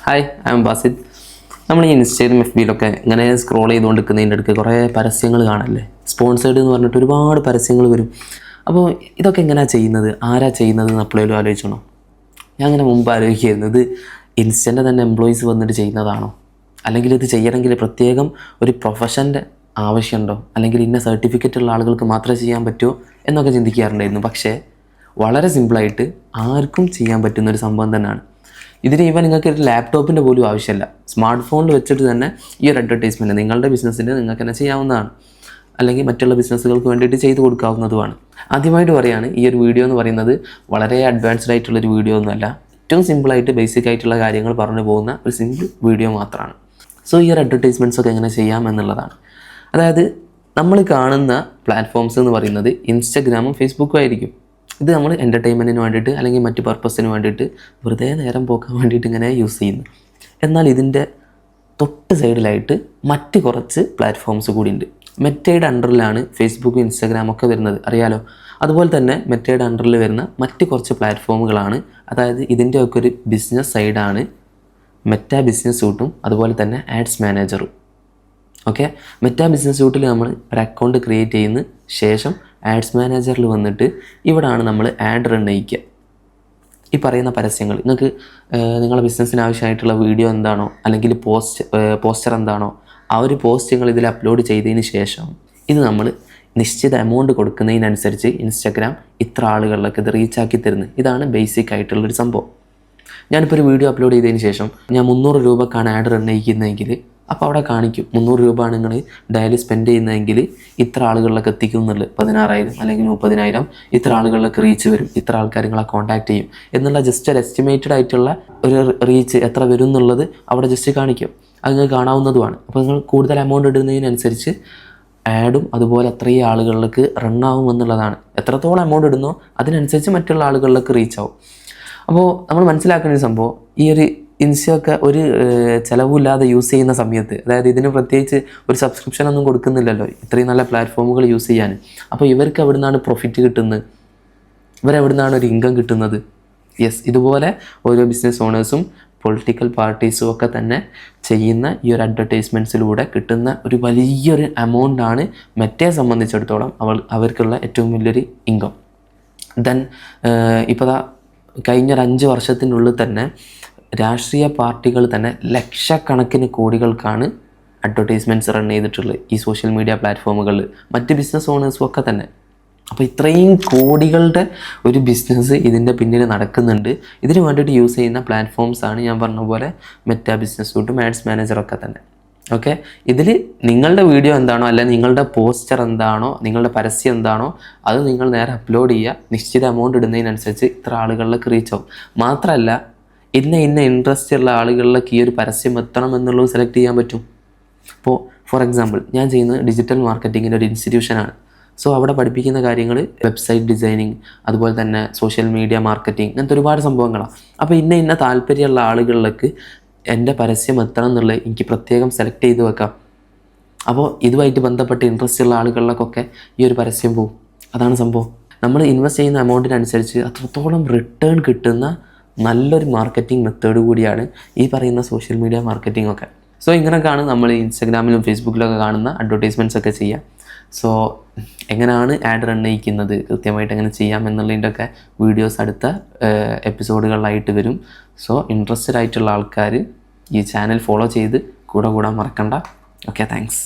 Hi, I M Basid. നമ്മൾ ഈ ഇൻസ്റ്റയിലും F ബിയിലൊക്കെ ഇങ്ങനെ സ്ക്രോൾ ചെയ്തുകൊണ്ടിരിക്കുന്നതിൻ്റെ അടുത്ത് കുറേ പരസ്യങ്ങൾ കാണല്ലേ, സ്പോൺസേർഡ് എന്ന് പറഞ്ഞിട്ട് ഒരുപാട് പരസ്യങ്ങൾ വരും. അപ്പോൾ ഇതൊക്കെ എങ്ങനെയാണ് ചെയ്യുന്നത്, ആരാ ചെയ്യുന്നത് എന്ന് എപ്പോഴേലും ആലോചിച്ചണോ? ഞാൻ അങ്ങനെ മുമ്പ് ആലോചിക്കുകയായിരുന്നു, ഇത് ഇൻസ്റ്റൻ്റെ തന്നെ എംപ്ലോയീസ് വന്നിട്ട് ചെയ്യുന്നതാണോ, അല്ലെങ്കിൽ ഇത് ചെയ്യണമെങ്കിൽ പ്രത്യേകം ഒരു പ്രൊഫഷൻ്റെ ആവശ്യമുണ്ടോ, അല്ലെങ്കിൽ ഇന്ന സർട്ടിഫിക്കറ്റ് ഉള്ള ആളുകൾക്ക് മാത്രമേ ചെയ്യാൻ പറ്റുമോ എന്നൊക്കെ ചിന്തിക്കാറുണ്ടായിരുന്നു. പക്ഷേ വളരെ സിമ്പിളായിട്ട് ആർക്കും ചെയ്യാൻ പറ്റുന്നൊരു സംഭവം തന്നെയാണ്. ഇതിന് ഈവൻ നിങ്ങൾക്ക് ഒരു ലാപ്ടോപ്പിൻ്റെ പോലും ആവശ്യമില്ല, സ്മാർട്ട് ഫോണിൽ വെച്ചിട്ട് തന്നെ ഈ ഒരു അഡ്വർടൈസ്മെൻറ്റ് നിങ്ങളുടെ ബിസിനസ്സിൻ്റെ നിങ്ങൾക്ക് തന്നെ ചെയ്യാവുന്നതാണ്, അല്ലെങ്കിൽ മറ്റുള്ള ബിസിനസ്സുകൾക്ക് വേണ്ടിയിട്ട് ചെയ്ത് കൊടുക്കാവുന്നതുമാണ്. ആദ്യമായിട്ട് പറയുകയാണ്, ഈ ഒരു വീഡിയോ എന്ന് പറയുന്നത് വളരെ അഡ്വാൻസ്ഡ് ആയിട്ടുള്ളൊരു വീഡിയോ ഒന്നുമല്ല, ഏറ്റവും സിമ്പിളായിട്ട് ബേസിക് ആയിട്ടുള്ള കാര്യങ്ങൾ പറഞ്ഞു പോകുന്ന ഒരു സിമ്പിൾ വീഡിയോ മാത്രമാണ്. സോ ഈ ഒരു അഡ്വർടൈസ്മെൻറ്റ്സ് ഒക്കെ എങ്ങനെ ചെയ്യാം എന്നുള്ളതാണ്. അതായത് നമ്മൾ കാണുന്ന പ്ലാറ്റ്ഫോംസ് എന്ന് പറയുന്നത് ഇൻസ്റ്റഗ്രാമും ഫേസ്ബുക്കും ആയിരിക്കും. ഇത് നമ്മൾ എൻ്റർടൈൻമെൻറ്റിന് വേണ്ടിയിട്ട് അല്ലെങ്കിൽ മറ്റ് പർപ്പസിന് വേണ്ടിയിട്ട് വെറുതെ നേരം പോക്കാൻ വേണ്ടിയിട്ട് ഇങ്ങനെ യൂസ് ചെയ്യുന്നു. എന്നാൽ ഇതിൻ്റെ തൊട്ട് സൈഡിലായിട്ട് മറ്റ് കുറച്ച് പ്ലാറ്റ്ഫോംസ് കൂടി ഉണ്ട്. മെറ്റയുടെ അണ്ടറിലാണ് ഫേസ്ബുക്കും ഇൻസ്റ്റാഗ്രാമൊക്കെ വരുന്നത്, അറിയാലോ. അതുപോലെ തന്നെ മെറ്റയുടെ അണ്ടറിൽ വരുന്ന മറ്റ് കുറച്ച് പ്ലാറ്റ്ഫോമുകളാണ്, അതായത് ഇതിൻ്റെയൊക്കെ ഒരു ബിസിനസ് സൈഡാണ് മെറ്റ ബിസിനസ് സൂട്ടും അതുപോലെ തന്നെ ആഡ്സ് മാനേജറും. ഓക്കെ, മെറ്റ ബിസിനസ് സൂട്ടിൽ നമ്മൾ ഒരു അക്കൗണ്ട് ക്രിയേറ്റ് ചെയ്യുന്ന ശേഷം ആഡ്സ് മാനേജറിൽ വന്നിട്ട് ഇവിടാണ് നമ്മൾ ആഡ് റൺ ചെയ്യിക്കുക. ഈ പറയുന്ന പരസ്യങ്ങൾ നിങ്ങൾക്ക് നിങ്ങളുടെ ബിസിനസ്സിന് ആവശ്യമായിട്ടുള്ള വീഡിയോ എന്താണോ അല്ലെങ്കിൽ പോസ്റ്റർ എന്താണോ ആ ഒരു പോസ്റ്റ് നിങ്ങൾ ഇതിൽ അപ്ലോഡ് ചെയ്തതിന് ശേഷം ഇത് നമ്മൾ നിശ്ചിത എമൗണ്ട് കൊടുക്കുന്നതിനനുസരിച്ച് ഇൻസ്റ്റാഗ്രാം ഇത്ര ആളുകളിലൊക്കെ ഇത് റീച്ചാക്കി തരുന്നത്. ഇതാണ് ബേസിക് ആയിട്ടുള്ളൊരു സംഭവം. ഞാനിപ്പോൾ ഒരു വീഡിയോ അപ്ലോഡ് ചെയ്തതിന് ശേഷം ഞാൻ 300 രൂപക്കാണ് ആഡ് റൺ ചെയ്യിക്കുന്നതെങ്കിൽ അപ്പോൾ അവിടെ കാണിക്കും 300 രൂപയാണ് നിങ്ങൾ ഡെയിലി സ്പെൻഡ് ചെയ്യുന്നതെങ്കിൽ ഇത്ര ആളുകളിലൊക്കെ എത്തിക്കും എന്നുള്ളത്. 16,000 അല്ലെങ്കിൽ 30,000 ഇത്ര ആളുകളിലൊക്കെ റീച്ച് വരും, ഇത്ര ആൾക്കാർ നിങ്ങളെ കോൺടാക്ട് ചെയ്യും എന്നുള്ള ജസ്റ്റ് ഒരു എസ്റ്റിമേറ്റഡ് ആയിട്ടുള്ള ഒരു റീച്ച് എത്ര വരും എന്നുള്ളത് അവിടെ ജസ്റ്റ് കാണിക്കും. അത് നിങ്ങൾക്ക് കാണാവുന്നതുമാണ്. അപ്പോൾ നിങ്ങൾ കൂടുതൽ എമൗണ്ട് ഇടുന്നതിനനുസരിച്ച് ആഡും അതുപോലെ അത്രയും ആളുകളിലേക്ക് റണ്ണാവും എന്നുള്ളതാണ്. എത്രത്തോളം എമൗണ്ട് ഇടുന്നോ അതിനനുസരിച്ച് മറ്റുള്ള ആളുകളിലേക്ക് റീച്ച് ആവും. അപ്പോൾ നമ്മൾ മനസ്സിലാക്കുന്ന ഒരു സംഭവം, ഈ ഒരു ഇൻസ്റ്റയൊക്കെ ഒരു ചിലവില്ലാതെ യൂസ് ചെയ്യുന്ന സമയത്ത്, അതായത് ഇതിന് പ്രത്യേകിച്ച് ഒരു സബ്സ്ക്രിപ്ഷൻ ഒന്നും കൊടുക്കുന്നില്ലല്ലോ ഇത്രയും നല്ല പ്ലാറ്റ്ഫോമുകൾ യൂസ് ചെയ്യാൻ. അപ്പോൾ ഇവർക്ക് എവിടെ നിന്നാണ് പ്രോഫിറ്റ് കിട്ടുന്നത്, ഇവരെവിടെ നിന്നാണ് ഒരു ഇൻകം കിട്ടുന്നത്? യെസ്, ഇതുപോലെ ഓരോ ബിസിനസ് ഓണേഴ്സും പൊളിറ്റിക്കൽ പാർട്ടീസും ഒക്കെ തന്നെ ചെയ്യുന്ന ഈ ഒരു അഡ്വർടൈസ്മെൻറ്റ്സിലൂടെ കിട്ടുന്ന ഒരു വലിയൊരു എമൗണ്ടാണ് മെറ്റയെ സംബന്ധിച്ചിടത്തോളം അവർക്കുള്ള ഏറ്റവും വലിയൊരു ഇൻകം. ദെൻ ഇപ്പോൾ കഴിഞ്ഞൊരു 5 വർഷത്തിനുള്ളിൽ തന്നെ രാഷ്ട്രീയ പാർട്ടികൾ തന്നെ ലക്ഷക്കണക്കിന് കോടികൾക്കാണ് അഡ്വർടൈസ്മെൻറ്റ്സ് റൺ ചെയ്തിട്ടുള്ളത് ഈ സോഷ്യൽ മീഡിയ പ്ലാറ്റ്ഫോമുകളിൽ, മറ്റ് ബിസിനസ് ഓണേഴ്സും ഒക്കെ തന്നെ. അപ്പോൾ ഇത്രയും കോടികളുടെ ഒരു ബിസിനസ് ഇതിൻ്റെ പിന്നിൽ നടക്കുന്നുണ്ട്. ഇതിന് വേണ്ടിയിട്ട് യൂസ് ചെയ്യുന്ന പ്ലാറ്റ്ഫോംസാണ് ഞാൻ പറഞ്ഞ പോലെ മെറ്റ ബിസിനസ് സൂട്ടും ആഡ്സ് മാനേജറൊക്കെ തന്നെ. ഓക്കെ, ഇതിൽ നിങ്ങളുടെ വീഡിയോ എന്താണോ അല്ലെങ്കിൽ നിങ്ങളുടെ പോസ്റ്റർ എന്താണോ നിങ്ങളുടെ പരസ്യം എന്താണോ അത് നിങ്ങൾ നേരെ അപ്ലോഡ് ചെയ്യുക. നിശ്ചിത എമൗണ്ട് ഇടുന്നതിനനുസരിച്ച് ഇത്ര ആളുകളിലേക്ക് റീച്ച് ആവും. മാത്രമല്ല ഇന്ന ഇൻട്രസ്റ്റ് ഉള്ള ആളുകളിലേക്ക് ഈ ഒരു പരസ്യം എത്തണം എന്നുള്ളത് സെലക്ട് ചെയ്യാൻ പറ്റും. ഇപ്പോൾ ഫോർ എക്സാമ്പിൾ ഞാൻ ചെയ്യുന്നത് ഡിജിറ്റൽ മാർക്കറ്റിങ്ങിൻ്റെ ഒരു ഇൻസ്റ്റിറ്റ്യൂഷനാണ്. സോ അവിടെ പഠിപ്പിക്കുന്ന കാര്യങ്ങൾ വെബ്സൈറ്റ് ഡിസൈനിങ്, അതുപോലെ തന്നെ സോഷ്യൽ മീഡിയ മാർക്കറ്റിംഗ്, അങ്ങനത്തെ ഒരുപാട് സംഭവങ്ങളാണ്. അപ്പോൾ ഇന്ന താല്പര്യമുള്ള ആളുകളിലേക്ക് എൻ്റെ പരസ്യം എത്തണം എന്നുള്ളത് എനിക്ക് പ്രത്യേകം സെലക്ട് ചെയ്ത് വെക്കാം. അപ്പോൾ ഇതുമായിട്ട് ബന്ധപ്പെട്ട് ഇൻട്രസ്റ്റ് ഉള്ള ആളുകളിലേക്കൊക്കെ ഈ ഒരു പരസ്യം പോകും. അതാണ് സംഭവം. നമ്മൾ ഇൻവെസ്റ്റ് ചെയ്യുന്ന എമൗണ്ടിനനുസരിച്ച് അത്രത്തോളം റിട്ടേൺ കിട്ടുന്ന നല്ലൊരു മാർക്കറ്റിംഗ് മെത്തേഡ് കൂടിയാണ് ഈ പറയുന്ന സോഷ്യൽ മീഡിയ മാർക്കറ്റിംഗ് ഒക്കെ. സോ ഇങ്ങനെയൊക്കെയാണ് നമ്മൾ ഇൻസ്റ്റാഗ്രാമിലും ഫേസ്ബുക്കിലൊക്കെ കാണുന്ന അഡ്വർടൈസ്മെൻറ്റ്സ് ഒക്കെ ചെയ്യുക. സോ എങ്ങനെയാണ് ആഡ് റൺ ചെയ്യിക്കുന്നത്, കൃത്യമായിട്ട് എങ്ങനെ ചെയ്യാം എന്നുള്ളതിൻ്റെ ഒക്കെ വീഡിയോസ് അടുത്ത എപ്പിസോഡുകളിലായിട്ട് വരും. സോ ഇൻട്രസ്റ്റഡ് ആയിട്ടുള്ള ആൾക്കാർ ഈ ചാനൽ ഫോളോ ചെയ്ത് കൂടാൻ മറക്കണ്ട. Okay, thanks.